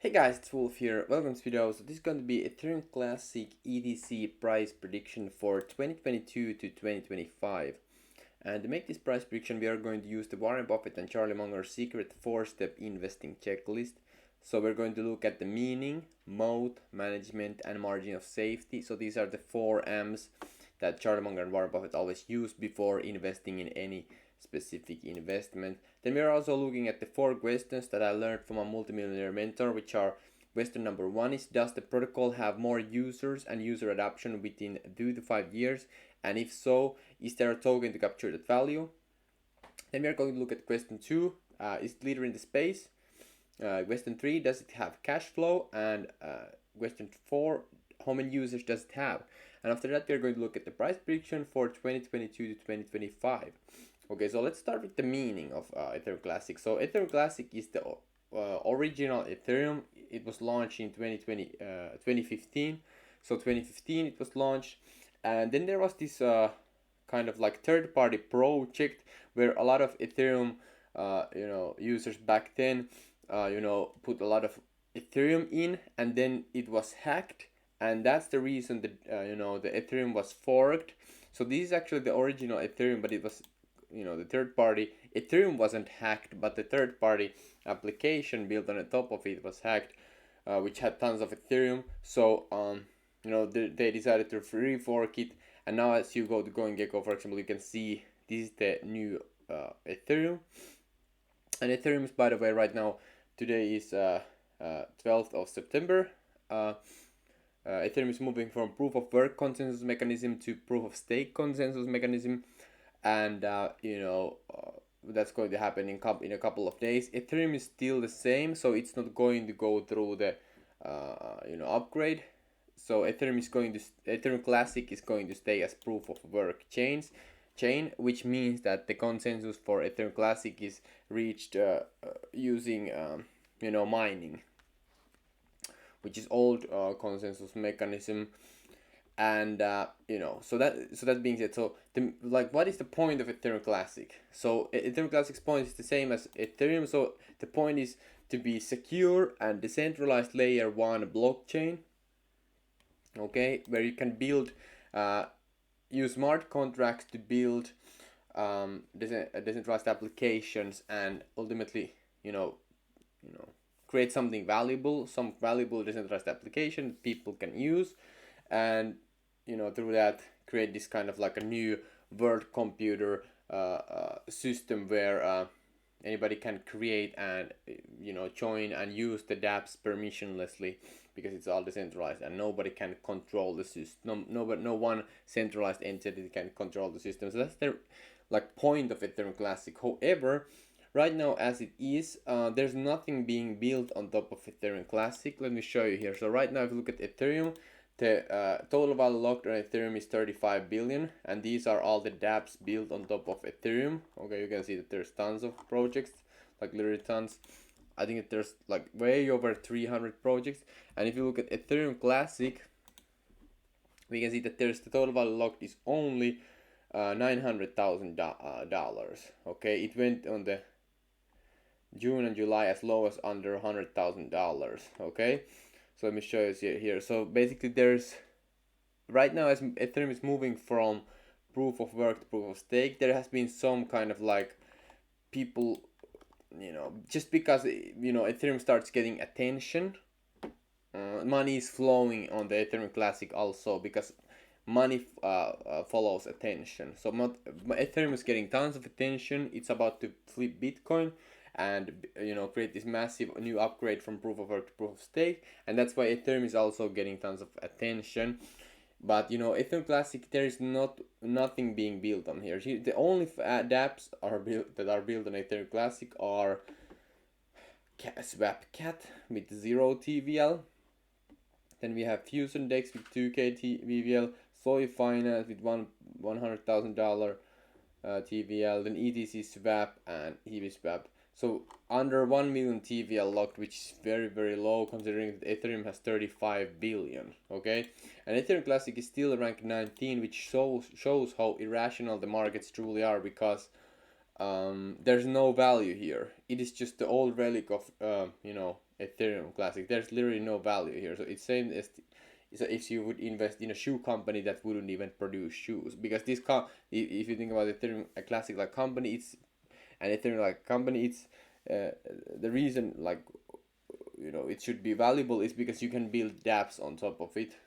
Hey guys, it's Wolf here. Welcome to this video. So this is going to be Ethereum Classic ETC price prediction for 2022 to 2025. And to make this price prediction, we are going to use the Warren Buffett and Charlie Munger secret 4-step investing checklist. So we're going to look at the meaning, mode, management, and margin of safety. So these are the 4 M's that Charlie Munger and Warren Buffett always use before investing in any specific investment. Then we are also looking at the 4 questions that I learned from a multimillionaire mentor, which are: question number 1 is, does the protocol have more users and user adoption within 2 to 5 years? And if so, is there a token to capture that value? Then we are going to look at question 2, is it leader in the space? Question 3, does it have cash flow? And question 4, how many users does it have? And after that, we are going to look at the price prediction for 2022 to 2025. Okay, so let's start with the meaning of Ethereum Classic. So Ethereum Classic is the original Ethereum. It was launched in 2015. So 2015 it was launched, and then there was this kind of like third-party project where a lot of Ethereum users back then put a lot of Ethereum in, and then it was hacked, and that's the reason that the Ethereum was forked. So this is actually the original Ethereum, but it was the third party Ethereum wasn't hacked, but the third party application built on the top of it was hacked, which had tons of Ethereum. So they decided to refork it, and now as you go to CoinGecko, for example, you can see this is the new Ethereum. And Ethereum is, by the way, right now, today is 12th of September. Ethereum is moving from proof of work consensus mechanism to proof of stake consensus mechanism, and that's going to happen in a couple of days. Ethereum is still the same, so it's not going to go through the upgrade. So Ethereum Classic is going to stay as proof of work chain, which means that the consensus for Ethereum Classic is reached using mining, which is old consensus mechanism. And so that being said, so what is the point of Ethereum Classic? So Ethereum Classic's point is the same as Ethereum. So the point is to be secure and decentralized layer 1 blockchain, okay, where you can build use smart contracts to build decentralized applications, and ultimately create something valuable, some valuable decentralized application people can use, and through that create this kind of like a new world computer system where anybody can create and join and use the dApps permissionlessly, because it's all decentralized and nobody can control the system. No one centralized entity can control the system. So that's the point of Ethereum Classic. However, right now as it is, there's nothing being built on top of Ethereum Classic. Let me show you here. So right now, if you look at Ethereum, the total value locked on Ethereum is 35 billion, and these are all the dApps built on top of Ethereum. Okay, you can see that there's tons of projects, like literally tons. I think that there's like way over 300 projects. And if you look at Ethereum Classic, we can see that there's the total value locked is only $900,000. Okay, it went on the June and July as low as under $100,000. Okay, so let me show you here. So basically, there's right now, as Ethereum is moving from proof of work to proof of stake, there has been some kind of like people, just because Ethereum starts getting attention, money is flowing on the Ethereum Classic also, because money follows attention. So Ethereum is getting tons of attention. It's about to flip Bitcoin and create this massive new upgrade from proof of work to proof of stake, and that's why Ethereum is also getting tons of attention. But Ethereum Classic, there is nothing being built on here. The only dApps that are built on Ethereum Classic are SwapCat with 0 TVL. Then we have FusionDex with 2K TVL, Soy Finance with $100,000 TVL, then ETC Swap and Heavy Swap. So under 1 million TVL locked, which is very, very low considering that Ethereum has 35 billion. Okay, and Ethereum Classic is still ranked 19, which shows how irrational the markets truly are, because there's no value here. It is just the old relic of Ethereum Classic. There's literally no value here. So it's same as so if you would invest in a shoe company that wouldn't even produce shoes, because this if you think about Ethereum a Classic like company, it's an Ethereum like company, it's the reason like it should be valuable is because you can build dApps on top of it,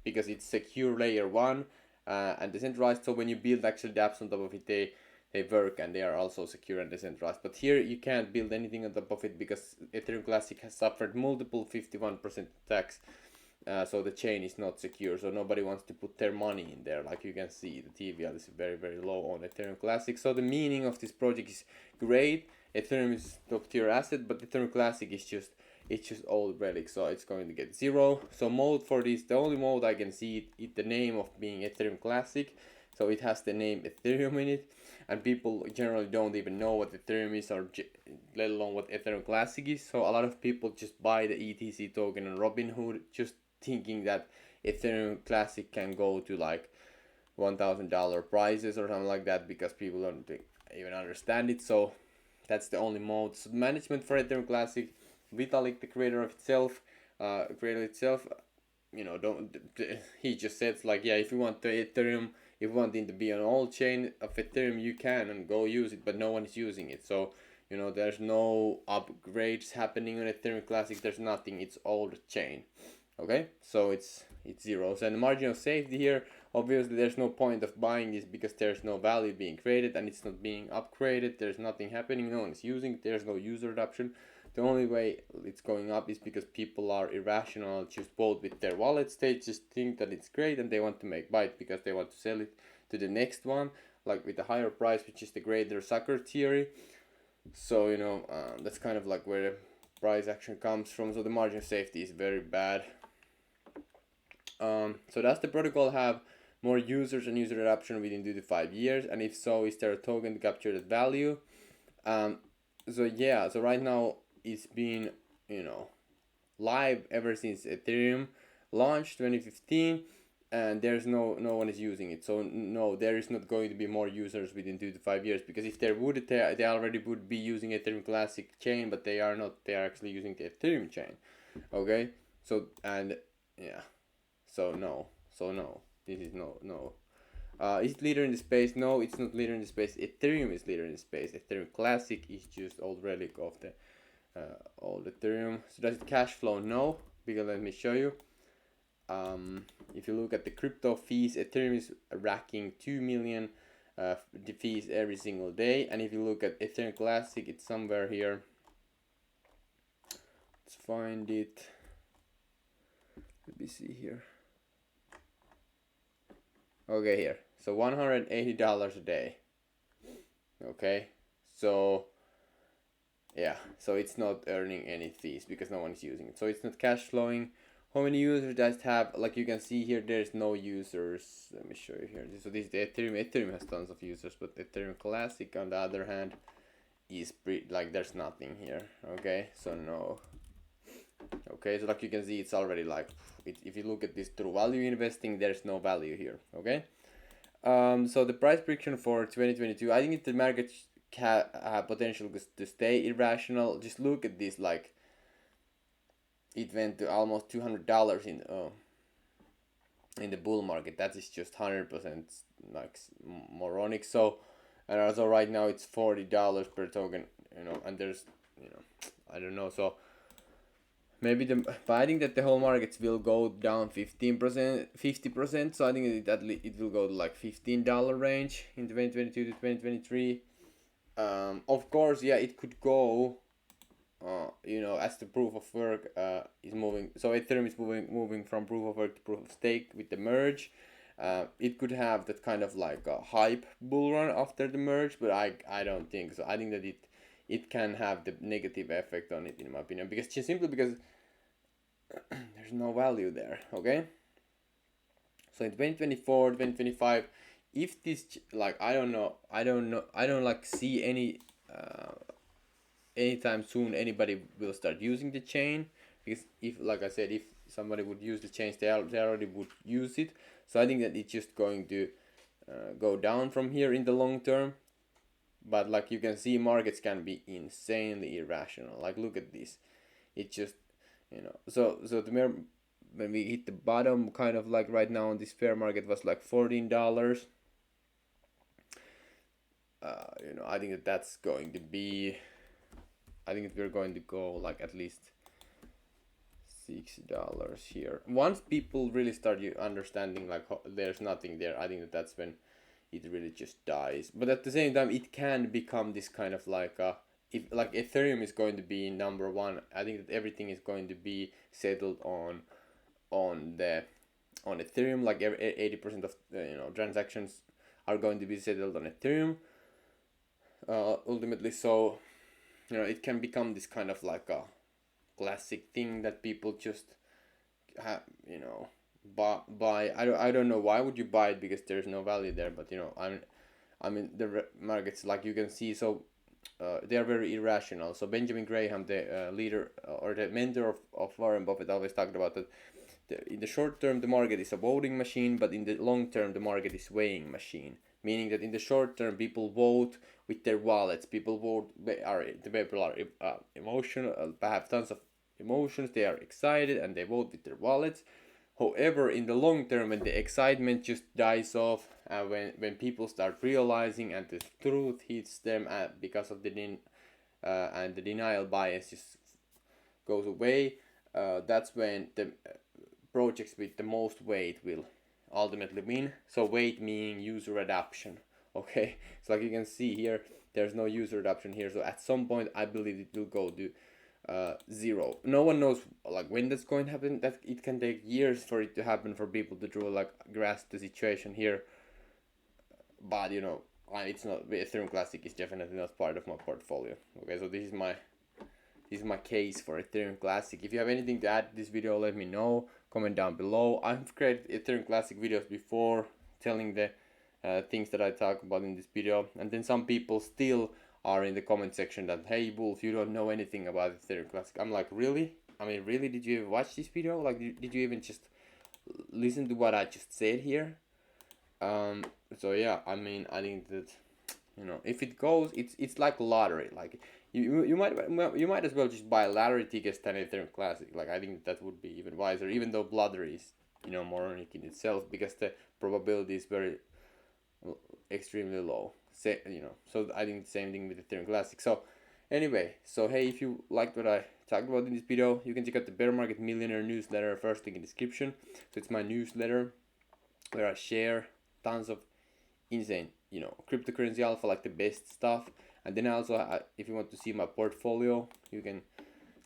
because it's secure layer one and decentralized. So when you build actual dApps on top of it, they work and they are also secure and decentralized. But here you can't build anything on top of it because Ethereum Classic has suffered multiple 51% attacks. So the chain is not secure, so nobody wants to put their money in there. Like you can see, the TVL is very, very low on Ethereum Classic. So the meaning of this project is great. Ethereum is top tier asset, but Ethereum Classic is just old relic, so it's going to get 0. So mode for this, the only mode I can see it the name of being Ethereum Classic, so it has the name Ethereum in it, and people generally don't even know what Ethereum is, or let alone what Ethereum Classic is. So a lot of people just buy the ETC token on Robinhood, just thinking that Ethereum Classic can go to like $1,000 prices or something like that, because people don't even understand it. So that's the only mode. So management for Ethereum Classic, Vitalik, the creator itself, don't he just says like, yeah, if you want the Ethereum, if you want it to be on all chain of Ethereum, you can and go use it, but no one is using it. So there's no upgrades happening on Ethereum Classic. There's nothing. It's old chain. Okay, so it's 0. So the margin of safety here, obviously there's no point of buying this because there's no value being created and it's not being upgraded. There's nothing happening. No one is using it. There's no user adoption. The only way it's going up is because people are irrational, just vote with their wallets. They just think that it's great and they want to make byte because they want to sell it to the next one, like with a higher price, which is the greater sucker theory. So that's kind of like where the price action comes from. So the margin of safety is very bad. So does the protocol have more users and user adoption within 2 to 5 years? And if so, is there a token to capture that value? So right now it's been live ever since Ethereum launched 2015, and there's no one is using it. So no, there is not going to be more users within 2 to 5 years, because if there would, they already would be using Ethereum Classic chain, but they are not. They are actually using the Ethereum chain. Okay, so no, this is no. Is it leader in the space? No, it's not leader in the space. Ethereum is leader in the space. Ethereum Classic is just old relic of the old Ethereum. So does it cash flow? No, because let me show you. If you look at the crypto fees, Ethereum is racking 2 million fees every single day, and if you look at Ethereum Classic, it's somewhere here. Let's find it. Let me see here. Okay, here. So $180 a day. Okay, so so it's not earning any fees because no one is using it. So it's not cash flowing. How many users does it have? Like you can see here, there's no users. Let me show you here. So this is the Ethereum. Ethereum has tons of users, but Ethereum Classic, on the other hand, is there's nothing here. Okay, so no. Okay, so like you can see, it's already like, if you look at this through value investing, there's no value here. Okay, so the price prediction for 2022, I think the market have potential to stay irrational. Just look at this, like it went to almost $200 in the bull market. That is just 100% like moronic. So, and also right now it's $40 per token, and there's I don't know. So maybe but I think that the whole markets will go down 15%, 50%. So I think that it will go to like $15 range in 2022 to 2023. Of course, it could go. As the proof of work is moving, so Ethereum is moving from proof of work to proof of stake with the merge. It could have that kind of like a hype bull run after the merge, but I don't think so. I think that it can have the negative effect on it, in my opinion, because simply because there's no value there. Okay, so in 2024, 2025, if this like I don't like see any anytime soon anybody will start using the chain, because if, like I said, if somebody would use the chains, they already would use it. So I think that it's just going to go down from here in the long term. But like you can see, markets can be insanely irrational. Like look at this. it just, so when we hit the bottom, kind of like right now on this fair market was like $14. I think that's going to be, I think we're going to go like at least $6 here. Once people really start you understanding like there's nothing there, I think that's when it really just dies. But at the same time, it can become this kind of like if like Ethereum is going to be number one, I think that everything is going to be settled on Ethereum. Like 80% of transactions are going to be settled on Ethereum. Ultimately, so it can become this kind of like a classic thing that people just have, buy. I don't know why would you buy it, because there's no value there, but I mean the markets, like you can see, so they are very irrational. So Benjamin Graham, the leader or the mentor of Warren Buffett, always talked about that in the short term the market is a voting machine, but in the long term the market is weighing machine. Meaning that in the short term people vote with their wallets. People vote. The people are emotional. Have tons of emotions. They are excited and they vote with their wallets. However, in the long term, when the excitement just dies off, when people start realizing and the truth hits them, because of the and the denial bias just goes away, that's when the projects with the most weight will ultimately win. So weight meaning user adoption. Okay, so like you can see here, there's no user adoption here. So at some point, I believe it will go to zero. No one knows like when that's going to happen. That it can take years for it to happen, for people to truly like grasp the situation here. But it's not. Ethereum Classic is definitely not part of my portfolio. Okay, so this is my case for Ethereum Classic. If you have anything to add to this video, let me know. Comment down below. I've created Ethereum Classic videos before, telling the things that I talk about in this video, and then some people still are in the comment section that, hey Wolf, you don't know anything about Ethereum Classic. I'm like, really? I mean, really? Did you ever watch this video? Like, did you even just listen to what I just said here? So yeah, I mean, I think that if it goes, it's like lottery. Like you might as well just buy lottery tickets than Ethereum Classic. Like I think that would be even wiser, even though lottery is moronic in itself, because the probability is very extremely low. So I think the same thing with Ethereum Classic. So anyway, so hey, if you liked what I talked about in this video, you can check out the Bear Market Millionaire newsletter, first link in the description. So it's my newsletter where I share tons of insane cryptocurrency alpha, like the best stuff. And then also, if you want to see my portfolio, you can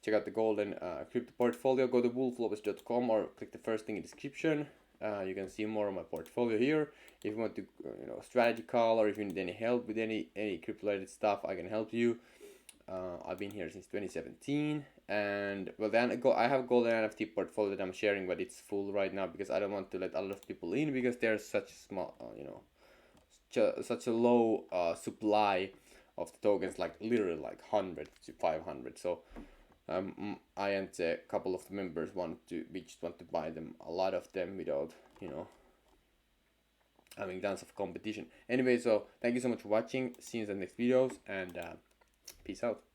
check out the golden crypto portfolio. Go to wolflopez.com or click the first link in the description. You can see more of my portfolio here. If you want to strategy call, or if you need any help with any crypto related stuff, I can help you. I've been here since 2017, and well, then I have a golden NFT portfolio that I'm sharing, but it's full right now because I don't want to let a lot of people in, because there's such small such a low supply of the tokens, like literally like 100 to 500. So I and a couple of the members we just want to buy them, a lot of them, without having tons of competition. Anyway, so thank you so much for watching. See you in the next videos, and peace out.